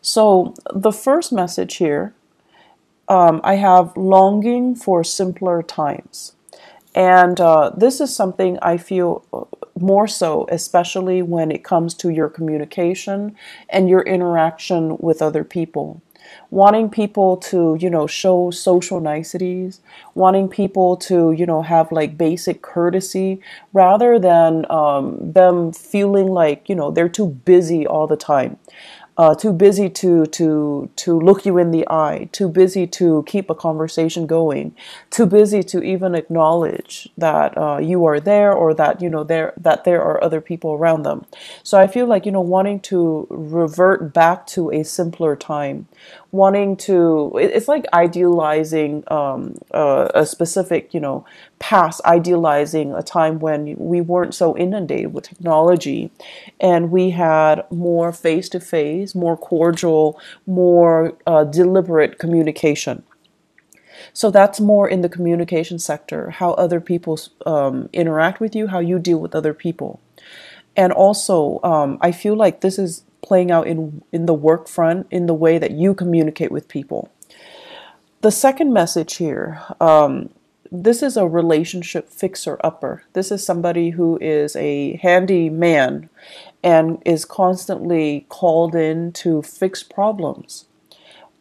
So the first message here, I have longing for simpler times. And this is something I feel more so, especially when it comes to your communication and your interaction with other people. Wanting people to, show social niceties, wanting people to, have like basic courtesy rather than them feeling like, they're too busy all the time. Too busy to look you in the eye, too busy to keep a conversation going, too busy to even acknowledge that you are there, or that there are other people around them. So I feel like wanting to revert back to a simpler time, wanting to it's like idealizing a specific past, idealizing a time when we weren't so inundated with technology and we had more face to face, more cordial, more deliberate communication. So that's more in the communication sector, how other people interact with you, how you deal with other people. And also, I feel like this is playing out in the work front, in the way that you communicate with people. The second message here, this is a relationship fixer upper. This is somebody who is a handy man and is constantly called in to fix problems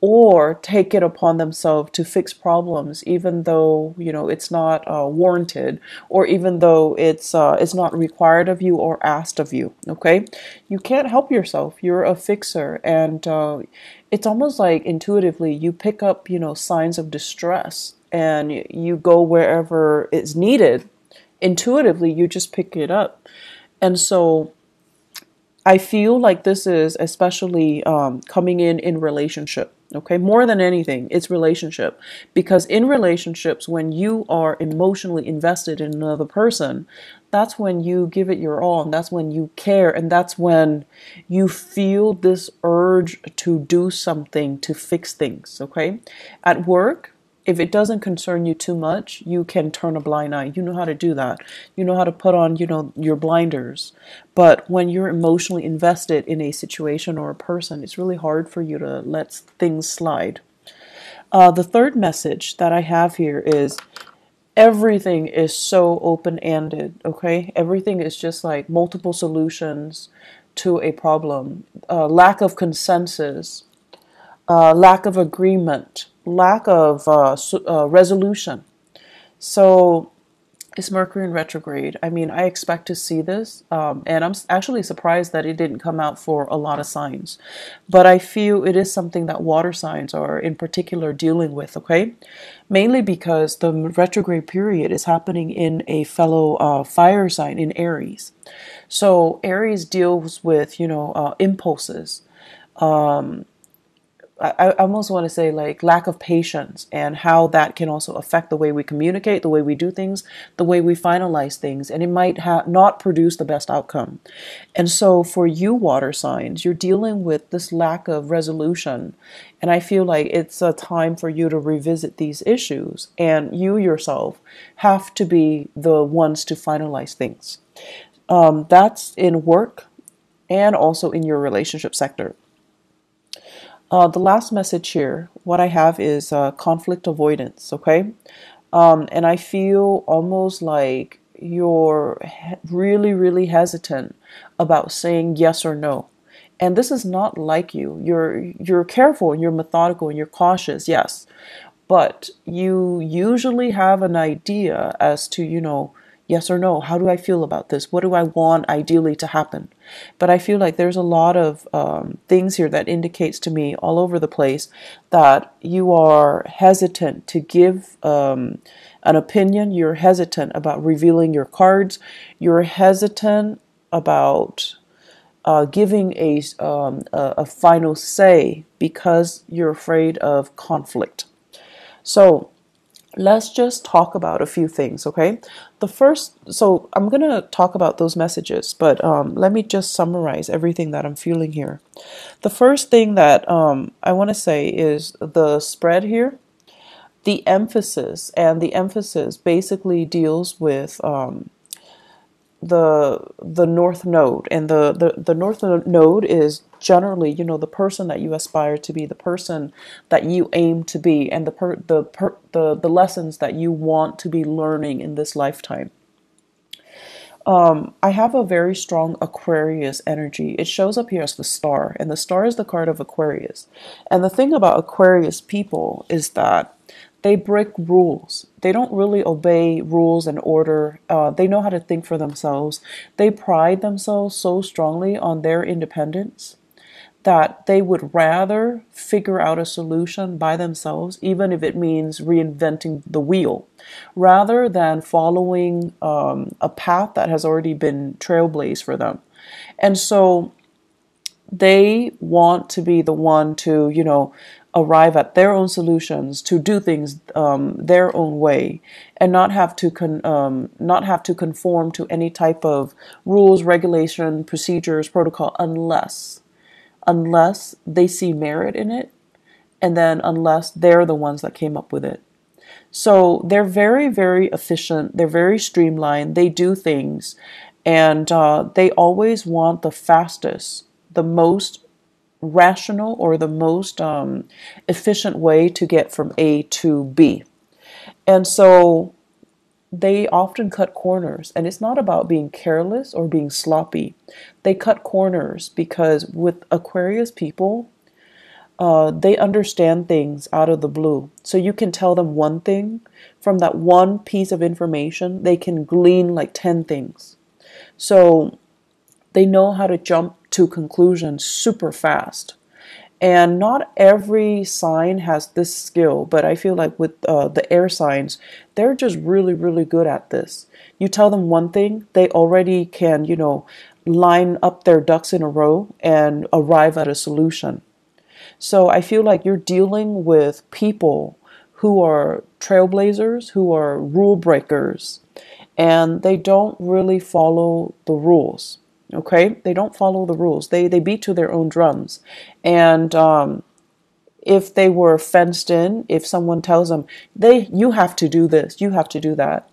or take it upon themselves to fix problems, even though it's not warranted, or even though it's not required of you or asked of you. Okay, you can't help yourself. You're a fixer, and it's almost like intuitively you pick up signs of distress, and you go wherever it's needed. Intuitively, you just pick it up, and so I feel like this is especially coming in relationship. Okay, more than anything, it's relationship. Because in relationships, when you are emotionally invested in another person, that's when you give it your all, and that's when you care, and that's when you feel this urge to do something to fix things. Okay, at work, if it doesn't concern you too much, you can turn a blind eye. You know how to do that. You know how to put on, your blinders. But when you're emotionally invested in a situation or a person, it's really hard for you to let things slide. The third message that I have here is everything is so open-ended, okay? Everything is just like multiple solutions to a problem. Lack of consensus, lack of agreement, lack of resolution. So it's Mercury in retrograde. I mean, I expect to see this, and I'm actually surprised that it didn't come out for a lot of signs. But I feel it is something that water signs are in particular dealing with, okay? Mainly because the retrograde period is happening in a fellow fire sign in Aries. So Aries deals with, impulses. I almost want to say like lack of patience, and how that can also affect the way we communicate, the way we do things, the way we finalize things, and it might not produce the best outcome. And so for you water signs, you're dealing with this lack of resolution, and I feel like it's a time for you to revisit these issues, and you yourself have to be the ones to finalize things. That's in work and also in your relationship sector. The last message here, what I have is conflict avoidance, okay? And I feel almost like you're really, really hesitant about saying yes or no. And this is not like you. You're careful and you're methodical and you're cautious, yes. But you usually have an idea as to, yes or no, how do I feel about this? What do I want ideally to happen? But I feel like there's a lot of things here that indicates to me all over the place that you are hesitant to give an opinion. You're hesitant about revealing your cards. You're hesitant about giving a final say because you're afraid of conflict. So let's just talk about a few things, okay? So I'm going to talk about those messages, but let me just summarize everything that I'm feeling here. The first thing that I want to say is the spread here, the emphasis, and the emphasis basically deals with the North Node, and the North Node is generally, the person that you aspire to be, the person that you aim to be, and the lessons that you want to be learning in this lifetime. I have a very strong Aquarius energy. It shows up here as the star, and the star is the card of Aquarius. And the thing about Aquarius people is that they break rules. They don't really obey rules and order. They know how to think for themselves. They pride themselves so strongly on their independence that they would rather figure out a solution by themselves, even if it means reinventing the wheel, rather than following a path that has already been trailblazed for them. And so they want to be the one to, arrive at their own solutions, to do things their own way, and not have to conform to any type of rules, regulation, procedures, protocol, unless they see merit in it, and then unless they're the ones that came up with it. So they're very, very efficient. They're very streamlined. They do things, and they always want the fastest, the most rational, or the most efficient way to get from A to B. And so they often cut corners, and it's not about being careless or being sloppy. They cut corners because with Aquarius people, they understand things out of the blue. So you can tell them one thing, from that one piece of information, they can glean like 10 things. So they know how to jump to conclusions super fast. And not every sign has this skill, but I feel like with the air signs, they're just really, really good at this. You tell them one thing, they already can, line up their ducks in a row and arrive at a solution. So I feel like you're dealing with people who are trailblazers, who are rule breakers, and they don't really follow the rules. Okay, they don't follow the rules. They beat to their own drums. And if they were fenced in, if someone tells them, you have to do this, you have to do that,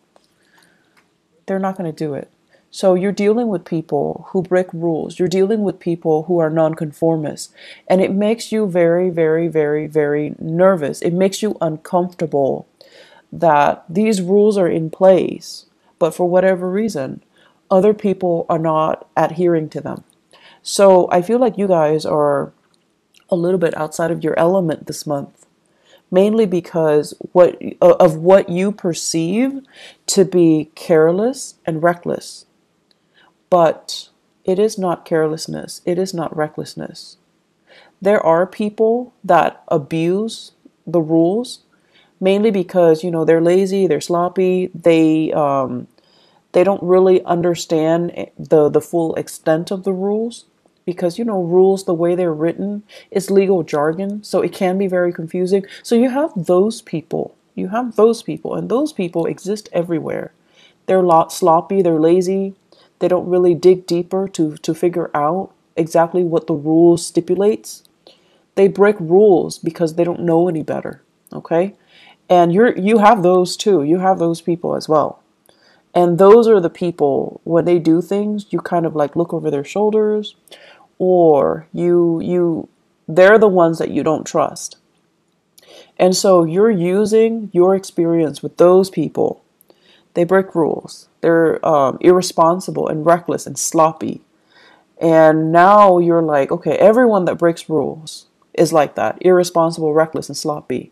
they're not going to do it. So you're dealing with people who break rules. You're dealing with people who are nonconformists. And it makes you very, very, very, very nervous. It makes you uncomfortable that these rules are in place, but for whatever reason, other people are not adhering to them. So I feel like you guys are a little bit outside of your element this month, mainly because of what you perceive to be careless and reckless. But it is not carelessness. It is not recklessness. There are people that abuse the rules, mainly because, they're lazy, they're sloppy, they don't really understand the full extent of the rules, because, rules, the way they're written, is legal jargon, so it can be very confusing. So you have those people. And those people exist everywhere. They're sloppy, they're lazy, they don't really dig deeper to figure out exactly what the rules stipulates. They break rules because they don't know any better, okay? And you have those too. You have those people as well. And those are the people, when they do things, you kind of like look over their shoulders, or they're the ones that you don't trust. And so you're using your experience with those people. They break rules. They're irresponsible and reckless and sloppy. And now you're like, okay, everyone that breaks rules is like that, irresponsible, reckless, and sloppy.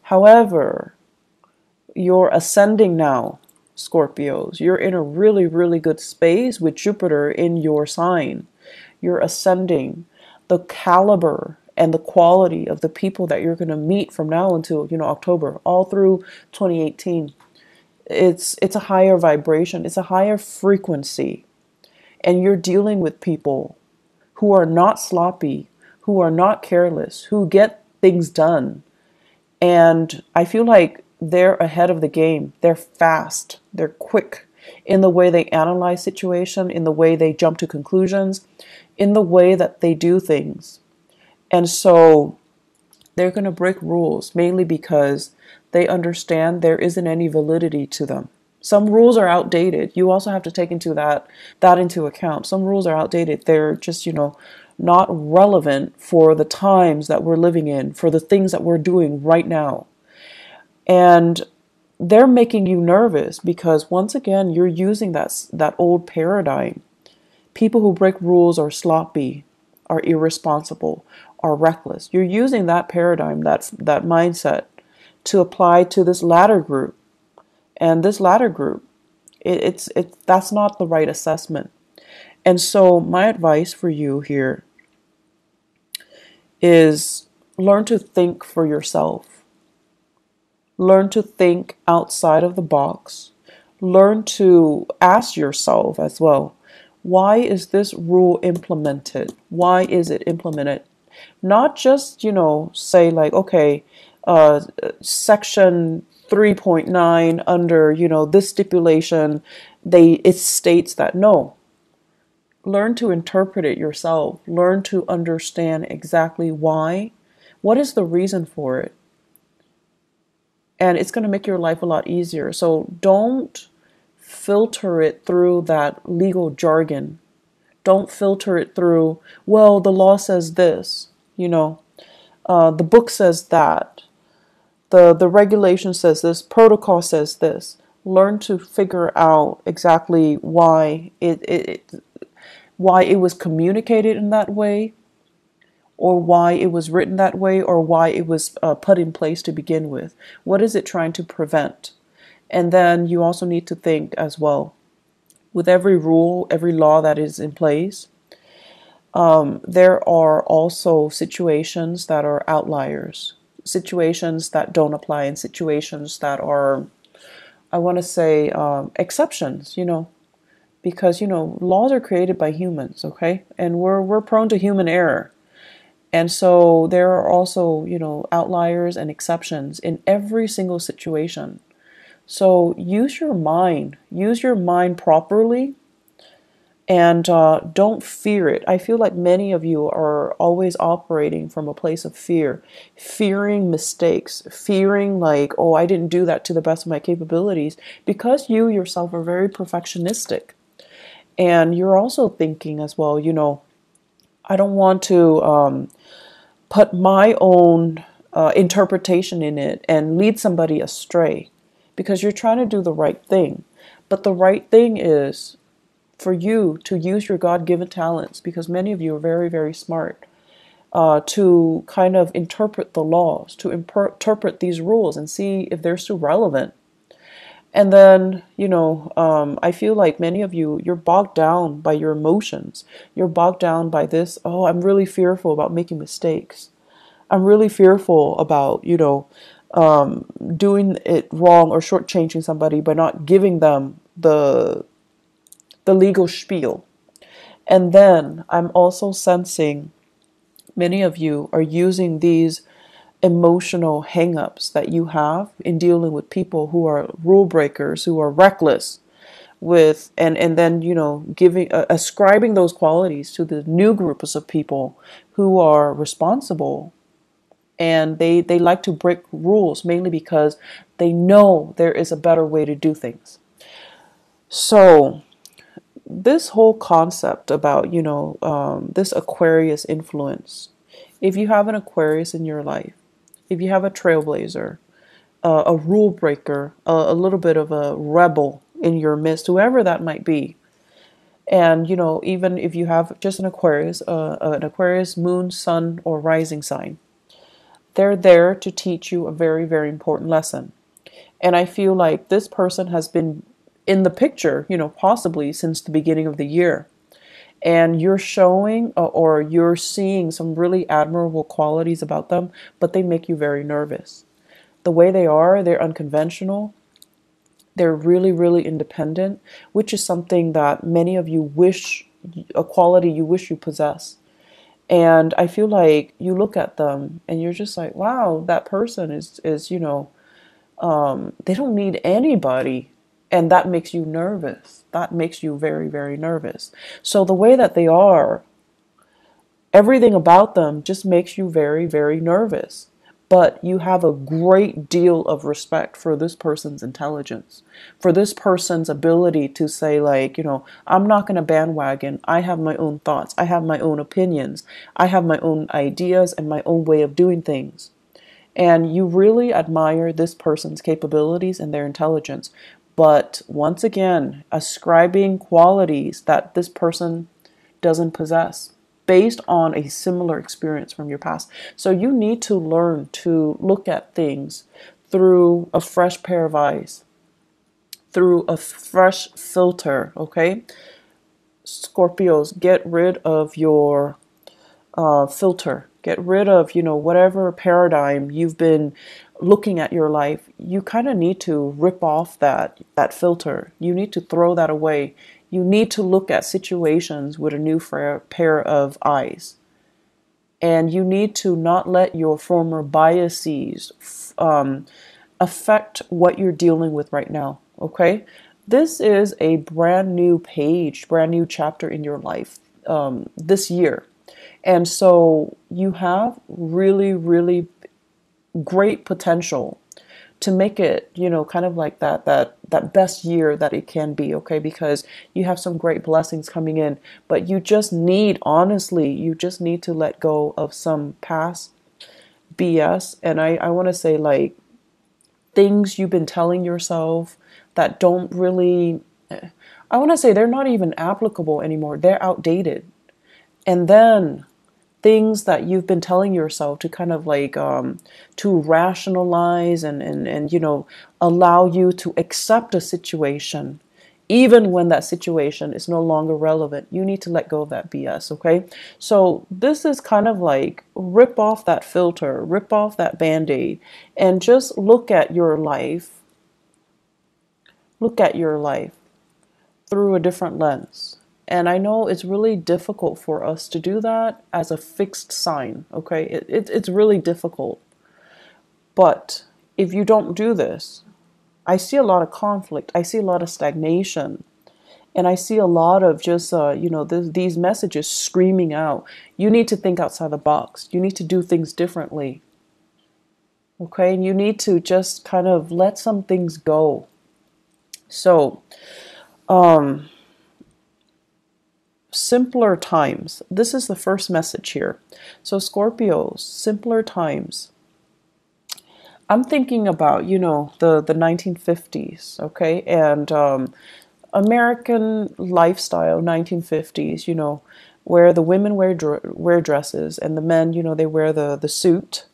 However, you're ascending now, Scorpios. You're in a really, really good space with Jupiter in your sign. You're ascending. The caliber and the quality of the people that you're going to meet from now until, October, all through 2018. It's a higher vibration. It's a higher frequency. And you're dealing with people who are not sloppy, who are not careless, who get things done. And I feel like they're ahead of the game. They're fast. They're quick in the way they analyze situation, in the way they jump to conclusions, in the way that they do things. And so they're going to break rules, mainly because they understand there isn't any validity to them. Some rules are outdated. You also have to take into that into account. Some rules are outdated. They're just, not relevant for the times that we're living in, for the things that we're doing right now. And they're making you nervous because once again, you're using that old paradigm. People who break rules are sloppy, are irresponsible, are reckless. You're using that paradigm, that mindset, to apply to this latter group. And this latter group, that's not the right assessment. And so my advice for you here is learn to think for yourself. Learn to think outside of the box. Learn to ask yourself as well, why is this rule implemented? Why is it implemented? Not just, say like, okay, section 3.9 under, this stipulation, it states that. No. Learn to interpret it yourself. Learn to understand exactly why. What is the reason for it? And it's going to make your life a lot easier. So don't filter it through that legal jargon. Don't filter it through, well, the law says this, the book says that, the regulation says this, protocol says this. Learn to figure out exactly why it was communicated in that way, or why it was written that way, or why it was put in place to begin with. What is it trying to prevent? And then you also need to think as well, with every rule, every law that is in place, there are also situations that are outliers, situations that don't apply, and situations that are, I want to say, exceptions, because, laws are created by humans, okay? And we're prone to human error. And so there are also, outliers and exceptions in every single situation. So use your mind properly, and don't fear it. I feel like many of you are always operating from a place of fear, fearing mistakes, fearing like, oh, I didn't do that to the best of my capabilities, because you yourself are very perfectionistic. And you're also thinking as well, I don't want to put my own interpretation in it and lead somebody astray, because you're trying to do the right thing. But the right thing is for you to use your God-given talents, because many of you are very, very smart, to kind of interpret the laws, to interpret these rules and see if they're still relevant. And then, I feel like many of you, you're bogged down by your emotions. You're bogged down by this, oh, I'm really fearful about making mistakes. I'm really fearful about, doing it wrong or shortchanging somebody by not giving them the legal spiel. And then I'm also sensing many of you are using these emotional hangups that you have in dealing with people who are rule breakers, who are reckless with, and then, giving, ascribing those qualities to the new groups of people who are responsible. And they like to break rules mainly because they know there is a better way to do things. So this whole concept about, this Aquarius influence, if you have an Aquarius in your life, if you have a trailblazer, a rule breaker, a little bit of a rebel in your midst, whoever that might be, and, even if you have just an Aquarius moon, sun, or rising sign, they're there to teach you a very, very important lesson. And I feel like this person has been in the picture, possibly since the beginning of the year. And you're showing or you're seeing some really admirable qualities about them, but they make you very nervous. The way they are, they're unconventional. They're really, really independent, which is something that many of you wish, a quality you wish you possess. And I feel like you look at them and you're just like, wow, that person is they don't need anybody. And that makes you nervous. That makes you very, very nervous. So the way that they are, everything about them just makes you very, very nervous. but you have a great deal of respect for this person's intelligence, for this person's ability to say, like, I'm not going to bandwagon. I have my own thoughts. I have my own opinions. I have my own ideas and my own way of doing things. And you really admire this person's capabilities and their intelligence. But once again, ascribing qualities that this person doesn't possess based on a similar experience from your past. So you need to learn to look at things through a fresh pair of eyes, through a fresh filter, okay? Scorpios, get rid of your filter. Get rid of, whatever paradigm you've been looking at your life. You kind of need to rip off that filter. You need to throw that away. You need to look at situations with a new pair of eyes. And you need to not let your former biases affect what you're dealing with right now. Okay? This is a brand new page, brand new chapter in your life this year. And so you have really, really great potential to make it, kind of like that best year that it can be, okay? Because you have some great blessings coming in, but you just need, honestly, you just need to let go of some past BS. And I want to say, like, things you've been telling yourself that don't really, I want to say they're not even applicable anymore. They're outdated. And then things that you've been telling yourself to kind of like to rationalize and allow you to accept a situation even when that situation is no longer relevant. You need to let go of that BS, okay? So this is kind of like rip off that filter, rip off that band-aid, and just look at your life through a different lens. And I know it's really difficult for us to do that as a fixed sign, okay? It's really difficult. But if you don't do this, I see a lot of conflict. I see a lot of stagnation. And I see a lot of just, these messages screaming out. You need to think outside the box. You need to do things differently. Okay? And you need to just kind of let some things go. So, simpler times. This is the first message here. So Scorpios, simpler times. I'm thinking about, the 1950s, okay? And American lifestyle, 1950s, where the women wear dresses and the men, they wear the suit.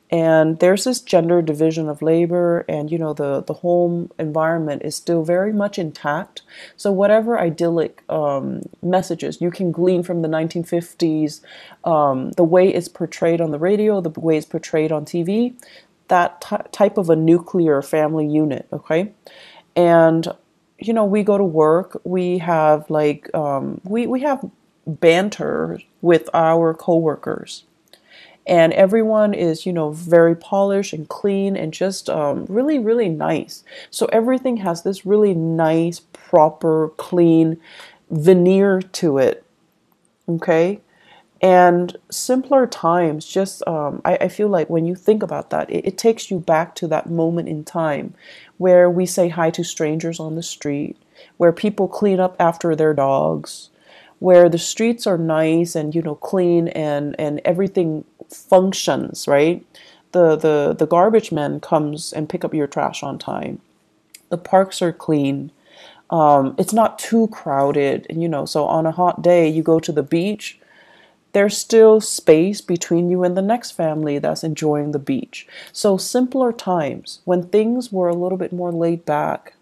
And there's this gender division of labor, and the home environment is still very much intact. So whatever idyllic messages you can glean from the 1950s, the way it's portrayed on the radio, the way it's portrayed on TV, that type of a nuclear family unit, okay? And we go to work, we have like we have banter with our coworkers. And everyone is, very polished and clean and just really, really nice. So everything has this really nice, proper, clean veneer to it. Okay? And simpler times, just, I feel like when you think about that, it takes you back to that moment in time where we say hi to strangers on the street, where people clean up after their dogs, where the streets are nice and, clean and everything functions, right? The garbage man comes and pick up your trash on time. The parks are clean. It's not too crowded. And, so on a hot day, you go to the beach, there's still space between you and the next family that's enjoying the beach. So simpler times when things were a little bit more laid back,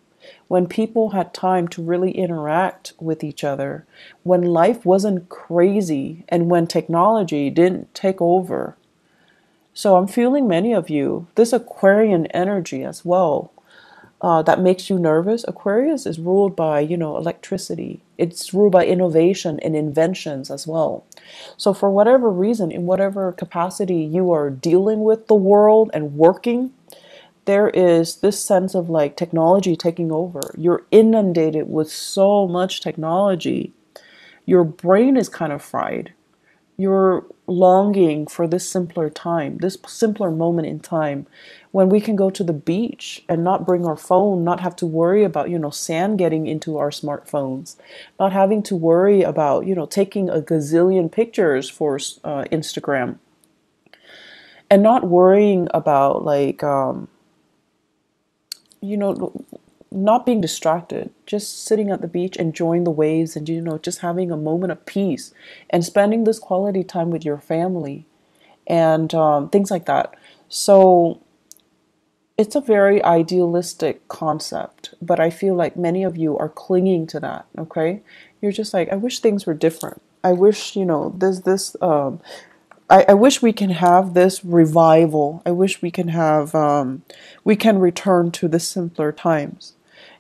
when people had time to really interact with each other, when life wasn't crazy, and when technology didn't take over. So I'm feeling many of you, this Aquarian energy as well, that makes you nervous. Aquarius is ruled by, electricity. It's ruled by innovation and inventions as well. So for whatever reason, in whatever capacity you are dealing with the world and working, there is this sense of like technology taking over. You're inundated with so much technology. Your brain is kind of fried. you're longing for this simpler time, this simpler moment in time when we can go to the beach and not bring our phone, not have to worry about, sand getting into our smartphones, not having to worry about, taking a gazillion pictures for Instagram, and not worrying about like, you know, not being distracted, just sitting at the beach, enjoying the waves, and just having a moment of peace and spending this quality time with your family and things like that. So it's a very idealistic concept, but I feel like many of you are clinging to that. Okay, you're just like, I wish things were different. I wish, there's this. I wish we can have this revival. I wish we can have, we can return to the simpler times.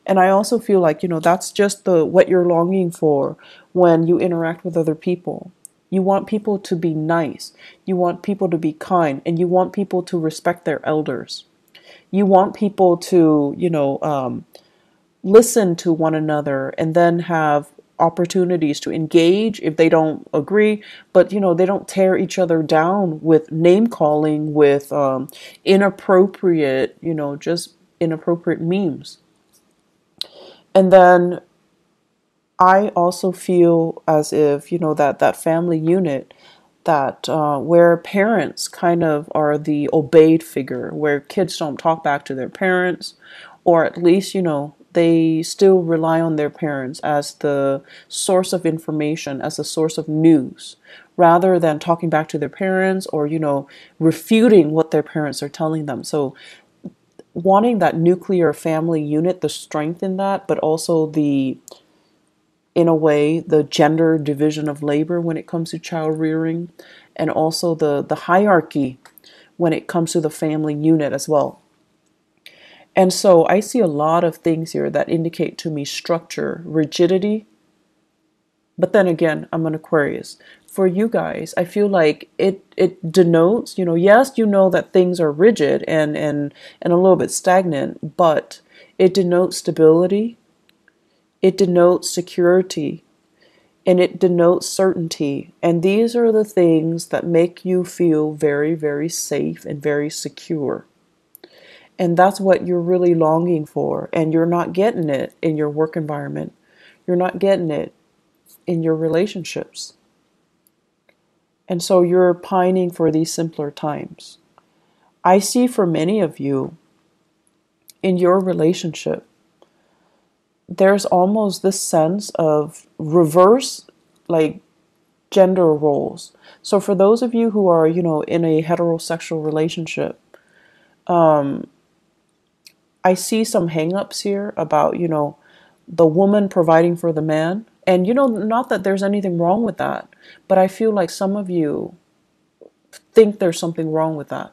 And I also feel like, that's just what you're longing for when you interact with other people. You want people to be nice. You want people to be kind, and you want people to respect their elders. You want people to, listen to one another and then have opportunities to engage if they don't agree, but they don't tear each other down with name calling, with inappropriate, just inappropriate memes. And then I also feel as if, that family unit, that where parents kind of are the obeyed figure, where kids don't talk back to their parents, or at least, they still rely on their parents as the source of information, as the source of news, rather than talking back to their parents or, refuting what their parents are telling them. So wanting that nuclear family unit, the strength in that, but also in a way, the gender division of labor when it comes to child rearing, and also the hierarchy when it comes to the family unit as well. And so I see a lot of things here that indicate to me structure, rigidity. But then again, I'm an Aquarius. For you guys, I feel like it denotes, yes, that things are rigid and a little bit stagnant, but it denotes stability, it denotes security, and it denotes certainty. And these are the things that make you feel very, very safe and very secure. And that's what you're really longing for. And you're not getting it in your work environment. You're not getting it in your relationships. And so you're pining for these simpler times. I see for many of you in your relationship, there's almost this sense of reverse, like, gender roles. So for those of you who are, in a heterosexual relationship, I see some hangups here about, the woman providing for the man. And, not that there's anything wrong with that, but I feel like some of you think there's something wrong with that.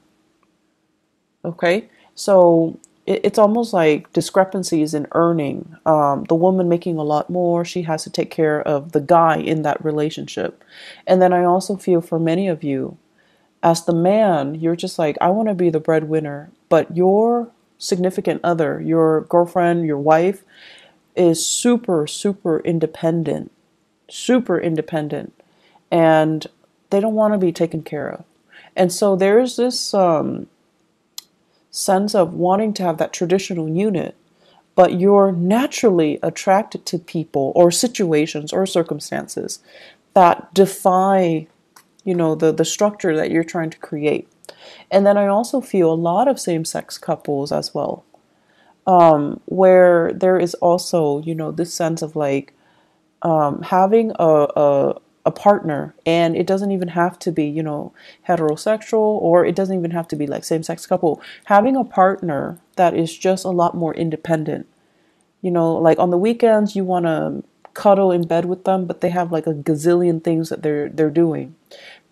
Okay? So it's almost like discrepancies in earning. The woman making a lot more, she has to take care of the guy in that relationship. And then I also feel for many of you, as the man, you're just like, I want to be the breadwinner, but your significant other, your girlfriend, your wife, is super, super independent, and they don't want to be taken care of. And so there's this sense of wanting to have that traditional unit, but you're naturally attracted to people or situations or circumstances that defy, the structure that you're trying to create. And then I also feel a lot of same-sex couples as well, where there is also, this sense of like having a partner, and it doesn't even have to be, heterosexual, or it doesn't even have to be like same-sex couple. Having a partner that is just a lot more independent. Like on the weekends, you want to cuddle in bed with them, but they have like a gazillion things that they're doing.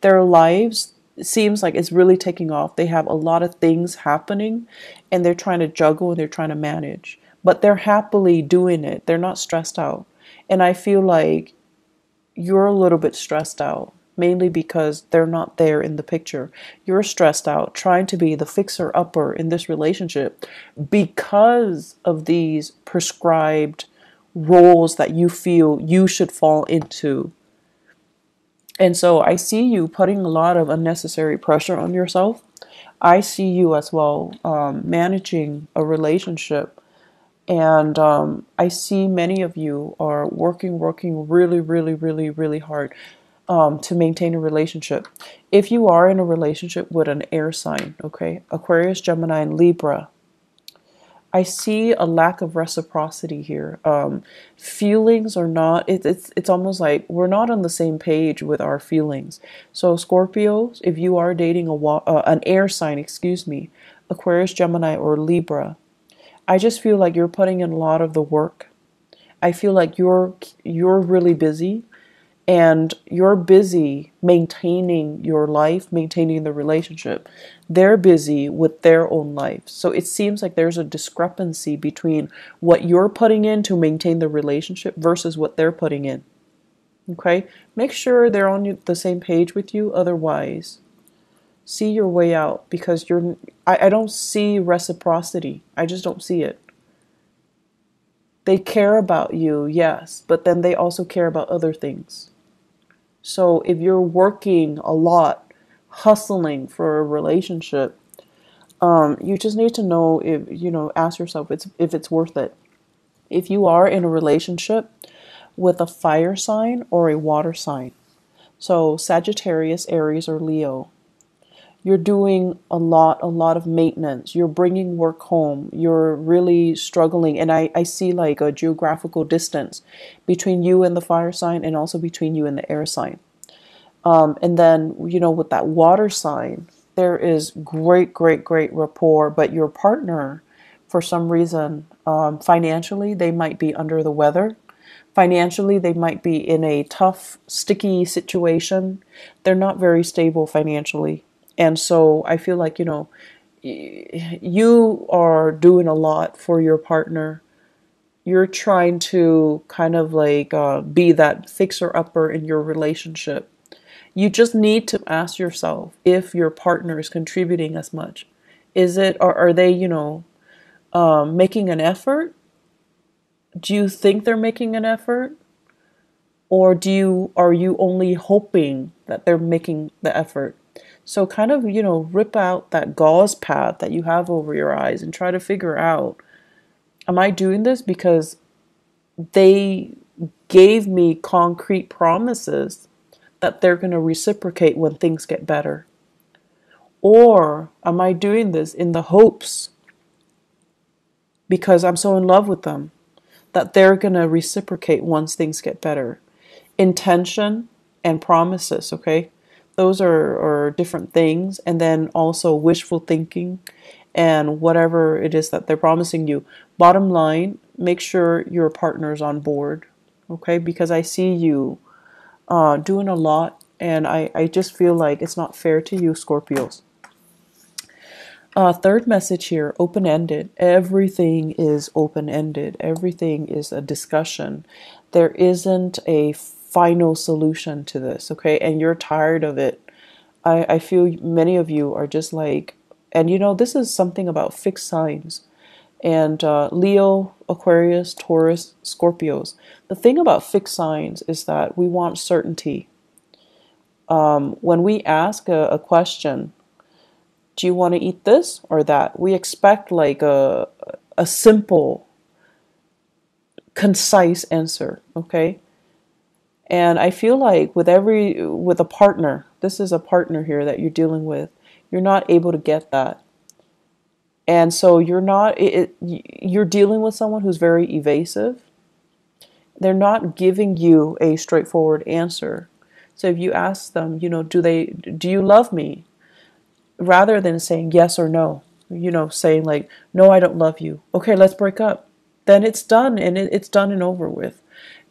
Their lives, it seems like it's really taking off. They have a lot of things happening, and they're trying to juggle and they're trying to manage, but they're happily doing it. They're not stressed out. And I feel like you're a little bit stressed out, mainly because they're not there in the picture. You're stressed out trying to be the fixer-upper in this relationship because of these prescribed roles that you feel you should fall into. And so I see you putting a lot of unnecessary pressure on yourself. I see you as well managing a relationship. And I see many of you are working really, really, really, really hard to maintain a relationship. If you are in a relationship with an air sign, okay, Aquarius, Gemini, and Libra, I see a lack of reciprocity here. Feelings are not. It's almost like we're not on the same page with our feelings. So Scorpios, if you are dating an air sign, excuse me, Aquarius, Gemini, or Libra, I just feel like you're putting in a lot of the work. I feel like you're really busy, and you're busy maintaining your life, maintaining the relationship. They're busy with their own life. So it seems like there's a discrepancy between what you're putting in to maintain the relationship versus what they're putting in. Okay? Make sure they're on the same page with you. Otherwise, see your way out, because I don't see reciprocity. I just don't see it. They care about you, yes, but then they also care about other things. So if you're working a lot, hustling for a relationship, you just need to know if, ask yourself if it's worth it. If you are in a relationship with a fire sign or a water sign, so Sagittarius, Aries, or Leo, you're doing a lot of maintenance. You're bringing work home. You're really struggling. And I see like a geographical distance between you and the fire sign, and also between you and the air sign. And then, with that water sign, there is great, great, great rapport. But your partner, for some reason, financially, they might be under the weather. Financially, they might be in a tough, sticky situation. They're not very stable financially. And so I feel like, you are doing a lot for your partner. You're trying to kind of like be that fixer-upper in your relationship. You just need to ask yourself if your partner is contributing as much. Or are they, making an effort? Do you think they're making an effort? Or are you only hoping that they're making the effort? So kind of, rip out that gauze pad that you have over your eyes and try to figure out, am I doing this because they gave me concrete promises that they're going to reciprocate when things get better? Or am I doing this in the hopes, because I'm so in love with them, that they're going to reciprocate once things get better? Intention and promises, okay? Those are different things. And then also wishful thinking and whatever it is that they're promising you. Bottom line, make sure your partner's on board, okay? Because I see you doing a lot, and I just feel like it's not fair to you, Scorpios. Third message here, open-ended. Everything is open-ended. Everything is a discussion. There isn't a final solution to this, okay? And you're tired of it. I feel many of you are just like, and this is something about fixed signs. And Leo, Aquarius, Taurus, Scorpios. The thing about fixed signs is that we want certainty. When we ask a question, do you want to eat this or that? We expect like a simple, concise answer, okay? And I feel like with a partner, this is a partner here that you're dealing with, you're not able to get that. And so you're dealing with someone who's very evasive. They're not giving you a straightforward answer. So if you ask them, do you love me? Rather than saying yes or no, saying like, no, I don't love you. Okay, let's break up. Then it's done, and it's done and over with.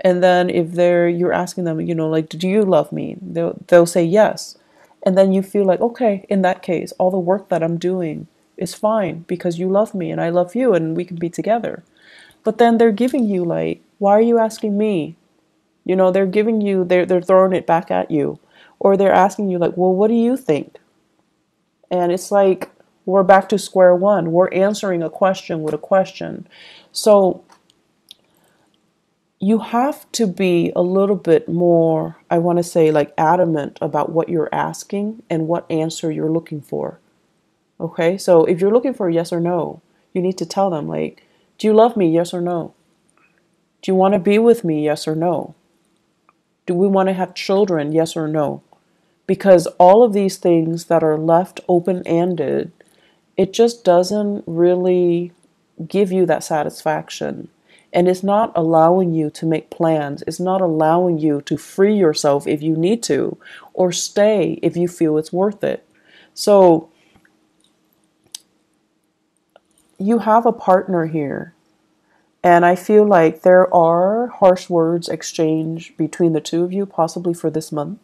And then if you're asking them, like, do you love me? They'll say yes. And then you feel like, okay, in that case, all the work that I'm doing is fine because you love me and I love you and we can be together. But then they're giving you like, why are you asking me? They're giving you, they're throwing it back at you. Or they're asking you like, well, what do you think? And it's like, we're back to square one. We're answering a question with a question. So you have to be a little bit more, I want to say, like adamant about what you're asking and what answer you're looking for. Okay, so if you're looking for a yes or no, you need to tell them, like, do you love me? Yes or no? Do you want to be with me? Yes or no? Do we want to have children? Yes or no? Because all of these things that are left open-ended, it just doesn't really give you that satisfaction. And it's not allowing you to make plans. It's not allowing you to free yourself if you need to, or stay if you feel it's worth it. So you have a partner here. And I feel like there are harsh words exchanged between the two of you, possibly for this month.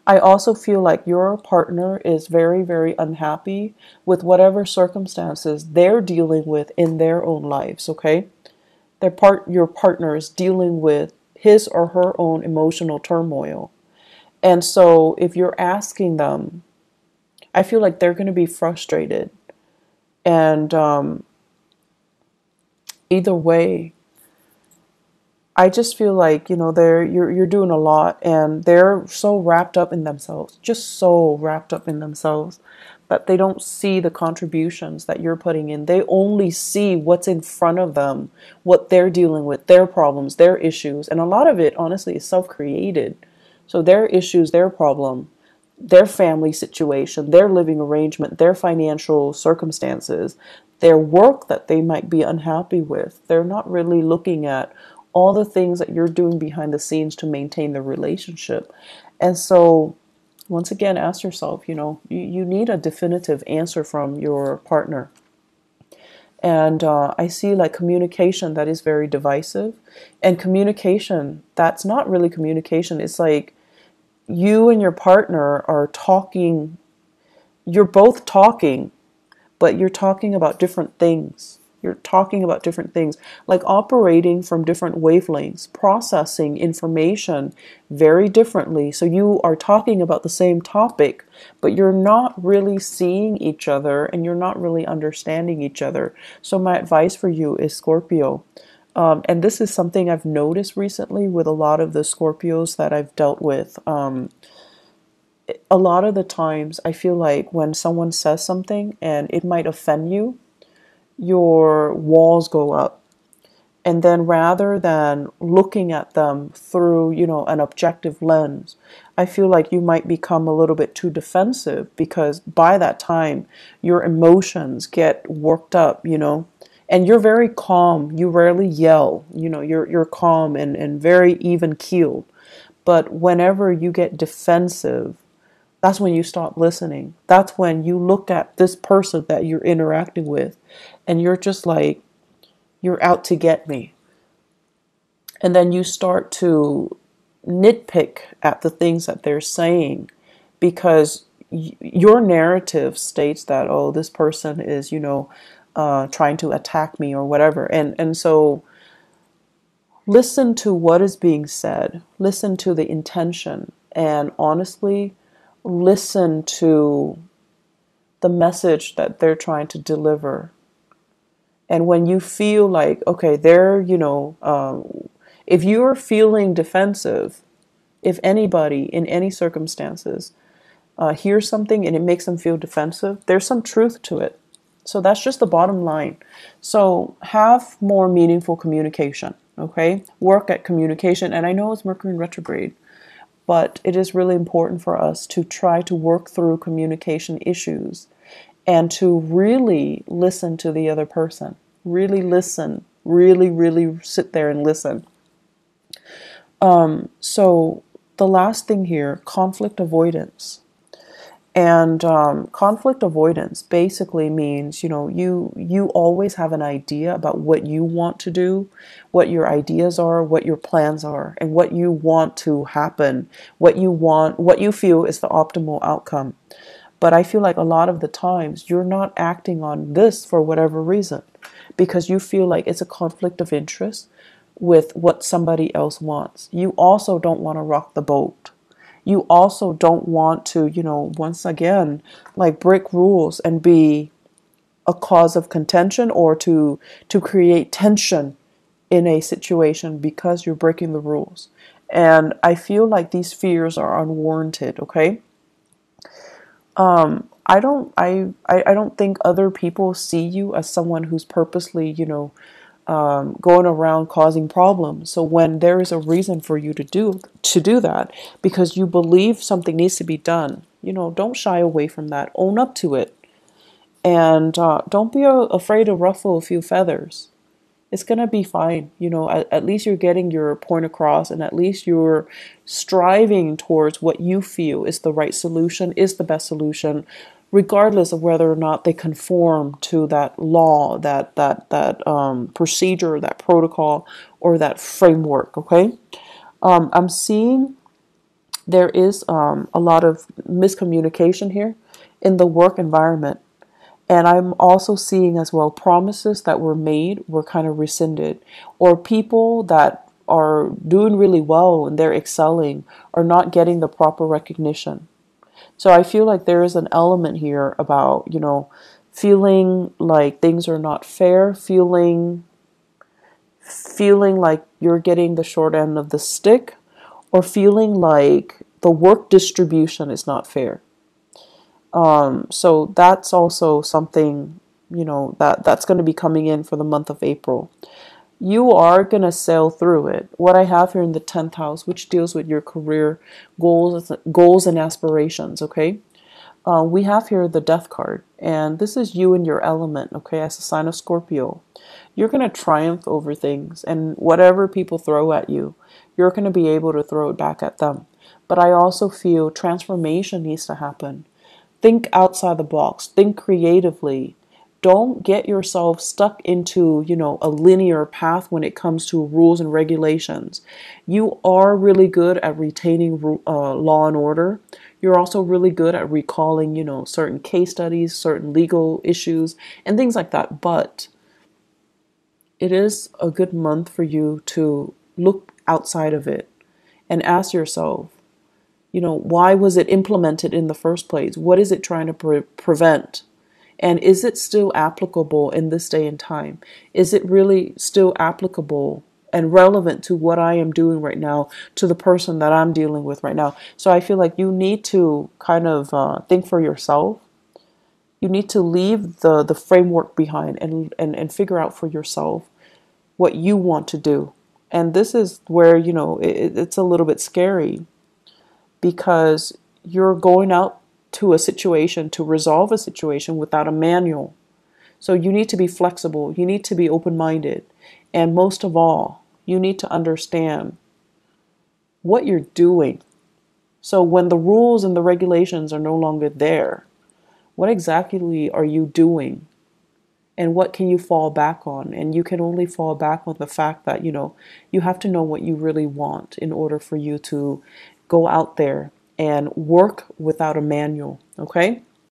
I also feel like your partner is very, very unhappy with whatever circumstances they're dealing with in their own lives, okay? Your partner is dealing with his or her own emotional turmoil. And so if you're asking them, I feel like they're going to be frustrated. And either way, I just feel like, you're doing a lot, and they're so wrapped up in themselves, just so wrapped up in themselves, that they don't see the contributions that you're putting in. They only see what's in front of them, what they're dealing with, their problems, their issues. And a lot of it, honestly, is self-created. So their issues, their problem, their family situation, their living arrangement, their financial circumstances, their work that they might be unhappy with. They're not really looking at all the things that you're doing behind the scenes to maintain the relationship. And so, once again, ask yourself, you need a definitive answer from your partner. And I see like communication that is very divisive, and communication that's not really communication. It's like you and your partner are talking, you're both talking, but you're talking about different things. You're talking about different things, like operating from different wavelengths, processing information very differently. So you are talking about the same topic, but you're not really seeing each other, and you're not really understanding each other. So my advice for you is, Scorpio, and this is something I've noticed recently with a lot of the Scorpios that I've dealt with. A lot of the times I feel like when someone says something and it might offend you, your walls go up. And then rather than looking at them through, an objective lens, I feel like you might become a little bit too defensive, because by that time your emotions get worked up, and you're very calm. You rarely yell, you're calm and very even keeled. But whenever you get defensive, that's when you stop listening. That's when you look at this person that you're interacting with, and you're just like, you're out to get me. And then you start to nitpick at the things that they're saying, because your narrative states that, oh, this person is, trying to attack me or whatever. And so listen to what is being said. Listen to the intention. And honestly, listen to the message that they're trying to deliver. And when you feel like, okay, if you're feeling defensive, if anybody in any circumstances hears something and it makes them feel defensive, there's some truth to it. So that's just the bottom line. So have more meaningful communication, okay? Work at communication. And I know it's Mercury in retrograde, but it is really important for us to try to work through communication issues and to really listen to the other person. Really listen. Really, really sit there and listen. So the last thing here, conflict avoidance. And conflict avoidance basically means, you always have an idea about what you want to do, what your ideas are, what your plans are, and what you want to happen, what you feel is the optimal outcome. But I feel like a lot of the times you're not acting on this for whatever reason, because you feel like it's a conflict of interest with what somebody else wants. You also don't want to rock the boat. You also don't want to, once again, like break rules and be a cause of contention, or to create tension in a situation because you're breaking the rules. And I feel like these fears are unwarranted, okay? I don't think other people see you as someone who's purposely, going around causing problems. So when there is a reason for you to do that because you believe something needs to be done, don't shy away from that. Own up to it, and don't be afraid to ruffle a few feathers. It's gonna be fine. At least you're getting your point across, and at least you're striving towards what you feel is the right solution, is the best solution, regardless of whether or not they conform to that law, that procedure, that protocol, or that framework. Okay, I'm seeing there is a lot of miscommunication here in the work environment. And I'm also seeing as well promises that were made were kind of rescinded, or people that are doing really well and they're excelling are not getting the proper recognition. So I feel like there is an element here about, feeling like things are not fair, feeling like you're getting the short end of the stick, or feeling like the work distribution is not fair. So that's also something, that's going to be coming in for the month of April. You are going to sail through it. What I have here in the 10th house, which deals with your career goals and aspirations, okay? We have here the Death card, and this is you and your element, okay, as a sign of Scorpio. You're going to triumph over things, and whatever people throw at you, you're going to be able to throw it back at them. But I also feel transformation needs to happen. Think outside the box, think creatively. Don't get yourself stuck into, a linear path when it comes to rules and regulations. You are really good at retaining law and order. You're also really good at recalling, certain case studies, certain legal issues, and things like that. But it is a good month for you to look outside of it and ask yourself, why was it implemented in the first place? What is it trying to prevent? And is it still applicable in this day and time? Is it really still applicable and relevant to what I am doing right now, to the person that I'm dealing with right now? So I feel like you need to kind of think for yourself. You need to leave the framework behind and figure out for yourself what you want to do. And this is where, it's a little bit scary, because you're going out to a situation to resolve a situation without a manual. So you need to be flexible. You need to be open-minded. And most of all, you need to understand what you're doing. So when the rules and the regulations are no longer there, what exactly are you doing? And what can you fall back on? And you can only fall back on the fact that, you have to know what you really want in order for you to go out there and work without a manual, okay?